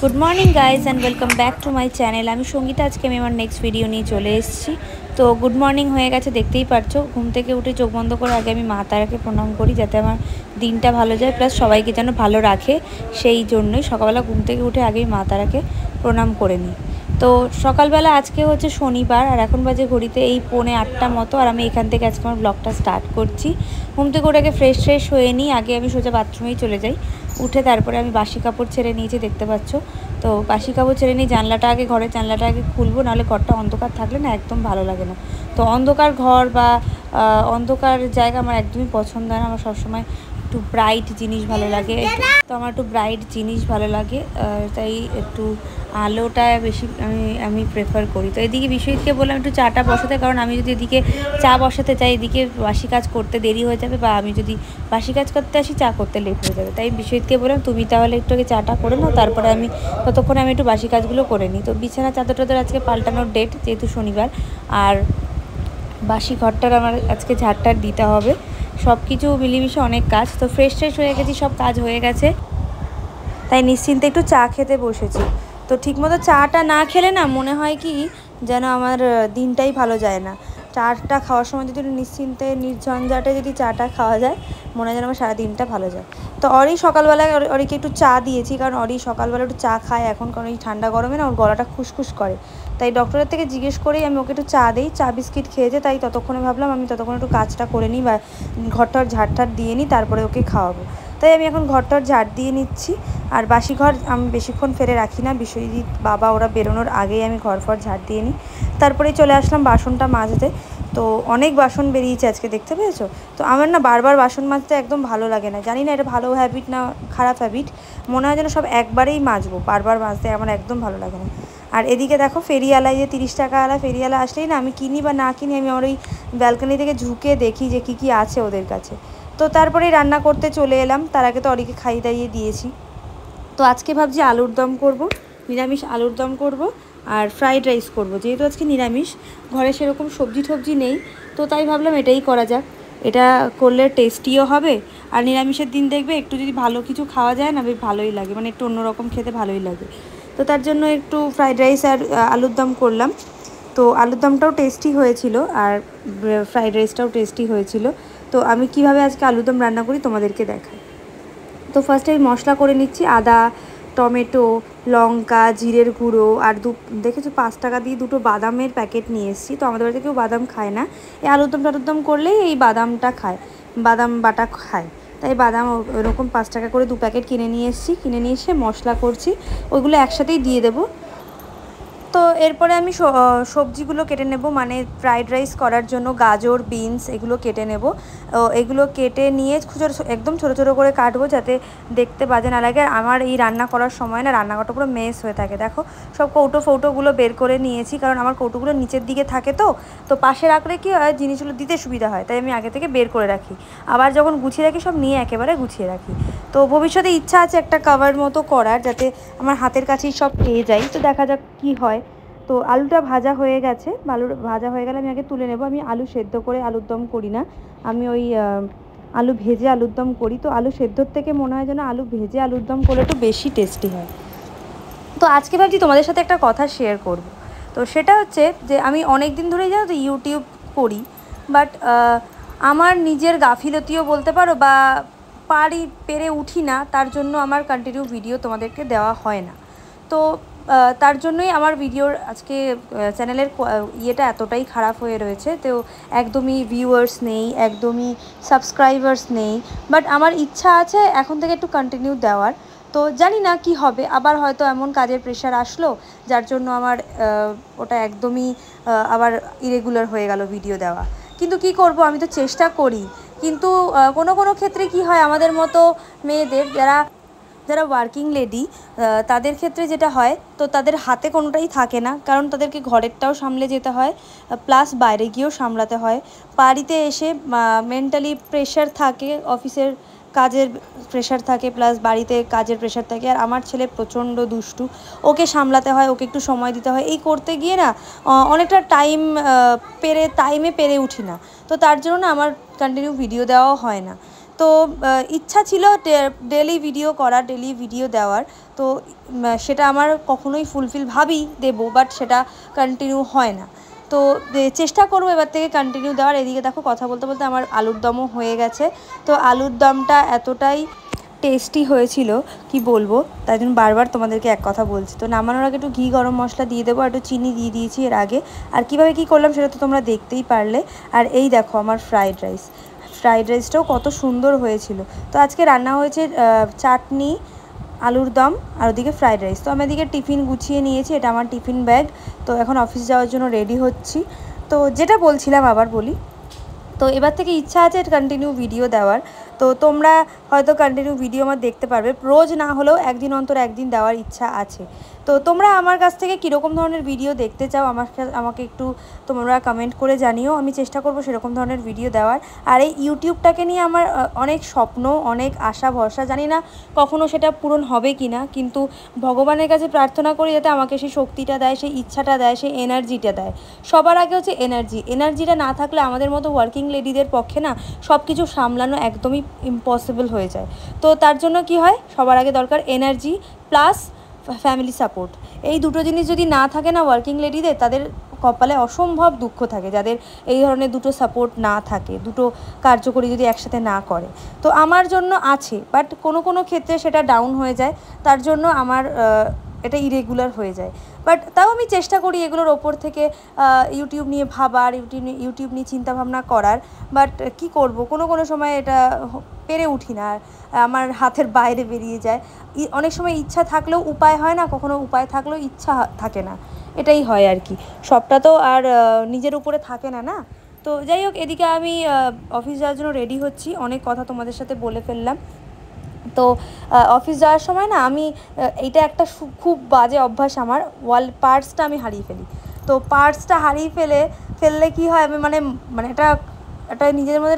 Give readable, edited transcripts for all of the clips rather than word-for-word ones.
Good morning guys and welcome back to my channel. আমি সঙ্গীতা, আজকে আমি আমার নেক্সট ভিডিও নিয়ে চলে এসেছি। তো গুড মর্নিং হয়ে গেছে, দেখতেই পারছো। ঘুম থেকে উঠে চোখ বন্ধ করে আগে আমি মা তারাকে প্রণাম করি, যাতে আমার দিনটা ভালো যায়, প্লাস সবাইকে যেন ভালো রাখে। সেই জন্যই সকালবেলা ঘুম থেকে উঠে আগেই মা তারাকে প্রণাম করে নিই। তো সকালবেলা আজকে হচ্ছে শনিবার, আর এখন বাজে ঘড়িতে এই 7:45 মতো, আর আমি এখান থেকে আজকে আমার ব্লগটা স্টার্ট করছি। ঘুম থেকে উঠে আগে ফ্রেশ হয়ে নিই, আগে আমি সোজা বাথরুমেই চলে যাই। উঠে তারপরে আমি বাসি কাপড় ছেড়ে নিয়েছি, দেখতে পাচ্ছ। তো বাসি কাপড় ছেড়ে নিই, জানলাটা আগে, ঘরের জানলাটা আগে খুলবো, নাহলে ঘরটা অন্ধকার থাকলে না একদম ভালো লাগে না। তো অন্ধকার ঘর বা অন্ধকার জায়গা আমার একদমই পছন্দ না। আমার সবসময় একটু ব্রাইট জিনিস ভালো লাগে, তো আমার একটু ব্রাইট জিনিস ভালো লাগে, তাই একটু আলোটা বেশি আমি প্রেফার করি। তো এদিকে বিশ্বজিৎকে বললাম একটু চাটা বসাতে, কারণ আমি যদি এদিকে চা বসাতে চাই, এদিকে বাসি কাজ করতে দেরি হয়ে যাবে, বা আমি যদি বাসি কাজ করতে আসি চা করতে লেট হয়ে যাবে। তাই বিশ্বজিৎকে বললাম তুমি তাহলে একটু আগে চাটা করে নাও, তারপরে আমি ততক্ষণে আমি একটু বাসি কাজগুলো করে নিই। তো বিছানা চাদর টাদর আজকে পাল্টানোর ডেট, যেহেতু শনিবার, আর বাসি ঘরটার আমার আজকে ঝাড়টার দিতে হবে। সব কিছু মিলিমিশে অনেক কাজ। তো ফ্রেশ হয়ে গেছি, সব কাজ হয়ে গেছে, তাই নিশ্চিন্তে একটু চা খেতে বসেছি। তো ঠিকমতো চাটা না খেলে না মনে হয় কি যেন আমার দিনটাই ভালো যায় না। চাটা খাওয়ার সময় যদি নিশ্চিন্তে নির্ঝঞ্ঝাটে যদি চাটা খাওয়া যায়, মনে হয় যেন আমার সারা দিনটা ভালো যায়। তো অরি সকালবেলায় অরিকে একটু চা দিয়েছি, কারণ অরি সকালবেলা একটু চা খায় এখন, কারণ এই ঠান্ডা গরমে না ওর গলাটা খুসখুস করে। তাই ডক্টরের থেকে জিজ্ঞেস করেই আমি ওকে একটু চা দিই। চা বিস্কিট খেয়েছে, তাই ততক্ষণে ভাবলাম আমি ততক্ষণে একটু কাজটা করে নিই, বা ঘরটার ঝাড় দিয়ে নিই, তারপরে ওকে খাওয়াবো। তাই আমি এখন ঘরটার ঝাড় দিয়ে নিচ্ছি। আর বাসি ঘর আমি বেশিক্ষণ ফেলে রাখি না, বিশ্বজিৎ বাবা ওরা বেরোনোর আগেই আমি ঘর ঝাড় দিয়ে নিই। তারপরে চলে আসলাম বাসনটা মাজতে। তো অনেক বাসন বেরিয়েছে আজকে, দেখতে পেয়েছো। তো আমার না বারবার বাসন মাজতে একদম ভালো লাগে না, জানি না এটা ভালো হ্যাবিট না খারাপ হ্যাবিট। মনে হয় যেন সব একবারেই মাজবো, বারবার মাজতে আমার একদম ভালো লাগে না। আর এদিকে দেখো ফেরিওয়ালায় যে 30 টাকাওয়ালা ফেরিওয়ালা আসলেই না, আমি কিনি বা না কিনি, আমি আমার ওই ব্যালকনি থেকে ঝুঁকে দেখি যে কী আছে ওদের কাছে। তো তারপরেই রান্না করতে চলে এলাম, তার আগে তো অরিকে খাইয়ে দাইয়ে দিয়েছি। তো আজকে ভাবছি আলুর দম করব, নিরামিষ আলুর দম করব, আর ফ্রাইড রাইস করব। যেহেতু আজকে নিরামিষ, ঘরে সেরকম সবজি নেই, তো তাই ভাবলাম এটাই করা যাক। এটা করলে টেস্টিও হবে, আর নিরামিষের দিন দেখবে একটু যদি ভালো কিছু খাওয়া যায় না, বেশ ভালোই লাগে, মানে একটু অন্যরকম খেতে ভালোই লাগে। তো তার জন্য একটু ফ্রাইড রাইস আর আলুর দম করলাম। তো আলুর দমটাও টেস্টি হয়েছিল, আর ফ্রাইড রাইসটাও টেস্টি হয়েছিল। তো আমি কিভাবে আজকে আলুর দম রান্না করি তোমাদেরকে দেখাই। তো ফার্স্টে আমি মশলা করে নিচ্ছি, আদা, টমেটো, লঙ্কা, জিরের গুঁড়ো, আর দেখেছো 5 টাকা দিয়ে 2টো বাদামের প্যাকেট নিয়ে এসেছি। তো আমাদের বাড়িতে কেউ বাদাম খায় না, এই আলুরদম করলেই এই বাদামটা খায়, বাদাম বাটা খায়। তাই বাদাম ওরকম 5 টাকা করে 2 প্যাকেট কিনে নিয়ে এসে মশলা করছি, ওইগুলো একসাথেই দিয়ে দেবো। তো এরপরে আমি সবজিগুলো কেটে নেব, মানে ফ্রাইড রাইস করার জন্য গাজর, বিনস এগুলো কেটে নেব। এগুলো কেটে নিয়ে একদম ছোটো ছোটো করে কাটবো, যাতে দেখতে বাজে না লাগে। আর আমার এই রান্না করার সময় না রান্নাঘরটা পুরো মেস হয়ে থাকে, দেখো সব কৌটোগুলো বের করে নিয়েছি, কারণ আমার কৌটোগুলো নিচের দিকে থাকে। তো পাশে রাখলে কি হয়, জিনিসগুলো দিতে সুবিধা হয়, তাই আমি আগে থেকে বের করে রাখি। আবার যখন গুছিয়ে রাখি সব নিয়ে একেবারে গুছিয়ে রাখি। তো ভবিষ্যতে ইচ্ছা আছে একটা কভার মতো করার, যাতে আমার হাতের কাছেই সব পেয়ে যাই। তো দেখা যাক কী হয়। তো আলুটা ভাজা হয়ে গেছে, আলু ভাজা হয়ে গেলে আমি আগে তুলে নেব। আমি আলু সেদ্ধ করে আলুর দম করি না, আমি ওই আলু ভেজে আলুর দম করি। তো আলু সেদ্ধর থেকে মনে হয় যেন আলু ভেজে আলুর দম করলে একটু বেশি টেস্টি হয়। তো আজকে ভাবছি তোমাদের সাথে একটা কথা শেয়ার করব। তো সেটা হচ্ছে যে আমি অনেক দিন ধরেই জানো তো ইউটিউব করি, বাট আমার নিজের গাফিলতিও বলতে পারো, বা পেরে উঠি না, তার জন্য আমার কন্টিনিউ ভিডিও তোমাদেরকে দেওয়া হয় না। তো তার জন্যই আমার ভিডিওর আজকে চ্যানেলের ইয়েটা এতটাই খারাপ হয়ে রয়েছে। তো একদমই ভিউয়ার্স নেই, একদমই সাবস্ক্রাইবার্স নেই, বাট আমার ইচ্ছা আছে এখন থেকে একটু কন্টিনিউ দেওয়ার। তো জানি না কি হবে, আবার হয়তো এমন কাজের প্রেশার আসলো যার জন্য আমার ওটা একদমই আবার ইরেগুলার হয়ে গেল ভিডিও দেওয়া। কিন্তু কি করব, আমি তো চেষ্টা করি। কিন্তু কোনো ক্ষেত্রে কি হয়, আমাদের মতো মেয়েদের যারা ওয়ার্কিং লেডি, তাদের ক্ষেত্রে যেটা হয়, তো তাদের হাতে কোনোটাই থাকে না, কারণ তাদেরকে ঘরেরটাও সামলে যেতে হয়, প্লাস বাইরে গিয়েও সামলাতে হয়। বাড়িতে এসে মেন্টালি প্রেশার থাকে, অফিসের কাজের প্রেশার থাকে, প্লাস বাড়িতে কাজের প্রেশার থাকে। আর আমার ছেলে প্রচণ্ড দুষ্টু, ওকে সামলাতে হয়, ওকে একটু সময় দিতে হয়। এই করতে গিয়ে না অনেকটা টাইমে পেরে উঠি না। তো তার জন্য না আমার কন্টিনিউ ভিডিও দেওয়াও হয় না। তো ইচ্ছা ছিল ডেলি ভিডিও করার, ডেলি ভিডিও দেওয়ার। তো সেটা আমার কখনোই ফুলফিল ভাবি দেবো, বাট সেটা কন্টিনিউ হয় না। তো চেষ্টা করবো এবার থেকে কন্টিনিউ দেওয়ার। এদিকে দেখো কথা বলতে বলতে আমার আলুর দমও হয়ে গেছে। তো আলুর দমটা এতটাই টেস্টি হয়েছিল কি বলবো, তাই জন্য বারবার তোমাদেরকে এক কথা বলছি। তো নামানোর আগে একটু ঘি গরম মশলা দিয়ে দেবো, একটু চিনি দিয়ে দিয়েছি এর আগে। আর কীভাবে কী করলাম সেটা তো তোমরা দেখতেই পারলে। আর এই দেখো আমার ফ্রাইড রাইসটাও কত সুন্দর হয়েছিল। তো আজকে রান্না হয়েছে চাটনি, আলুর দম আর ওদিকে ফ্রাইড রাইস। তো আমি এদিকে টিফিন গুছিয়ে নিয়েছি, এটা আমার টিফিন ব্যাগ। তো এখন অফিস যাওয়ার জন্য রেডি হচ্ছি। তো যেটা বলছিলাম আবার বলি, তো এবার থেকে ইচ্ছা আছে কন্টিনিউ ভিডিও দেওয়ার। তো তোমরা হয়তো কন্টিনিউ ভিডিও আমার দেখতে পারবে, রোজ না হলেও একদিন অন্তর একদিন দেওয়ার ইচ্ছা আছে। তো তোমরা আমার কাছ থেকে কীরকম ধরনের ভিডিও দেখতে চাও আমাকে একটু তোমরা কমেন্ট করে জানিও, আমি চেষ্টা করব সেরকম ধরনের ভিডিও দেওয়ার। আর এই ইউটিউবটাকে নিয়ে আমার অনেক স্বপ্ন, অনেক আশা ভরসা, জানি না কখনো সেটা পূরণ হবে কি না, কিন্তু ভগবানের কাছে প্রার্থনা করি যাতে আমাকে সেই শক্তিটা দেয়, সেই ইচ্ছাটা দেয়, সেই এনার্জিটা দেয়। সবার আগে হচ্ছে এনার্জিটা না থাকলে আমাদের মতো ওয়ার্কিং লেডিদের পক্ষে না সব কিছু সামলানো একদমই ইম্পসিবল হয়ে যায়। তো তার জন্য কি হয়, সবার আগে দরকার এনার্জি প্লাস ফ্যামিলি সাপোর্ট। এই দুটো জিনিস যদি না থাকে না ওয়ার্কিং লেডিদের, তাদের কপালে অসম্ভব দুঃখ থাকে, যাদের এই ধরনের দুটো সাপোর্ট না থাকে, দুটো কার্যকরী যদি একসাথে না করে। তো আমার জন্য আছে, বাট কোনো ক্ষেত্রে সেটা ডাউন হয়ে যায়, তার জন্য আমার এটা ইরেগুলার হয়ে যায়। বাট তাও আমি চেষ্টা করি এগুলোর ওপর থেকে ইউটিউব নিয়ে ভাবার, ইউটিউব নিয়ে চিন্তাভাবনা করার। বাট কি করব, কোনো সময় এটা পেরে উঠি না, আমার হাতের বাইরে বেরিয়ে যায়। অনেক সময় ইচ্ছা থাকলেও উপায় হয় না, কখনো উপায় থাকলেও ইচ্ছা থাকে না, এটাই হয় আর কি। সবটা তো আর নিজের উপরে থাকে না, না। তো যাই হোক, এদিকে আমি অফিস যাওয়ার জন্য রেডি হচ্ছি। অনেক কথা তোমাদের সাথে বলে ফেললাম। তো অফিস যাওয়ার সময় না আমি এইটা একটা খুব বাজে অভ্যাস আমার, পার্সটা আমি হারিয়ে ফেলি। তো পার্সটা হারিয়ে ফেললে কি হয়, আমি মানে এটা নিজের মধ্যে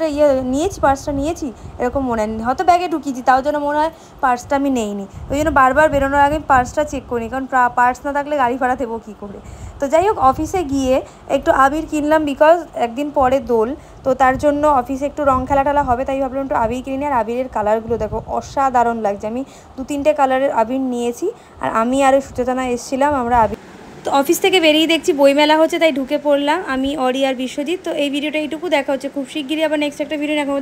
পার্সটা নিয়েছি এরকম মনে হয়, হয়তো ব্যাগে ঢুকিয়েছি, তাও যেন মনে হয় পার্সটা আমি নেইনি। ওই জন্য বারবার বেরোনোর আগে পার্সটা চেক করি, কারণ পার্স না থাকলে গাড়ি ভাড়া দেবো কী করে। তো যাই হোক, অফিসে গিয়ে একটু আবির কিনলাম, বিকজ একদিন পরে দোল। তো তার জন্য অফিসে একটু রং খেলা হবে, তাই ভাবলাম একটু আবির কিনে। আর আবিরের কালারগুলো দেখো অসাধারণ লাগছে। আমি 2-3টে কালারের আবির নিয়েছি। আর আমি আর সুচেতনা এসেছিলাম, আমরা আবির। তো অফিস থেকে বেরিয়ে দেখছি বইমেলা হচ্ছে, তাই ঢুকে পড়লাম আমি, অরি আর বিশ্বজিৎ। তো এই ভিডিওটা এইটুকু, দেখা হচ্ছে খুব শিগগিরই আবার নেক্সট একটা ভিডিও। এখন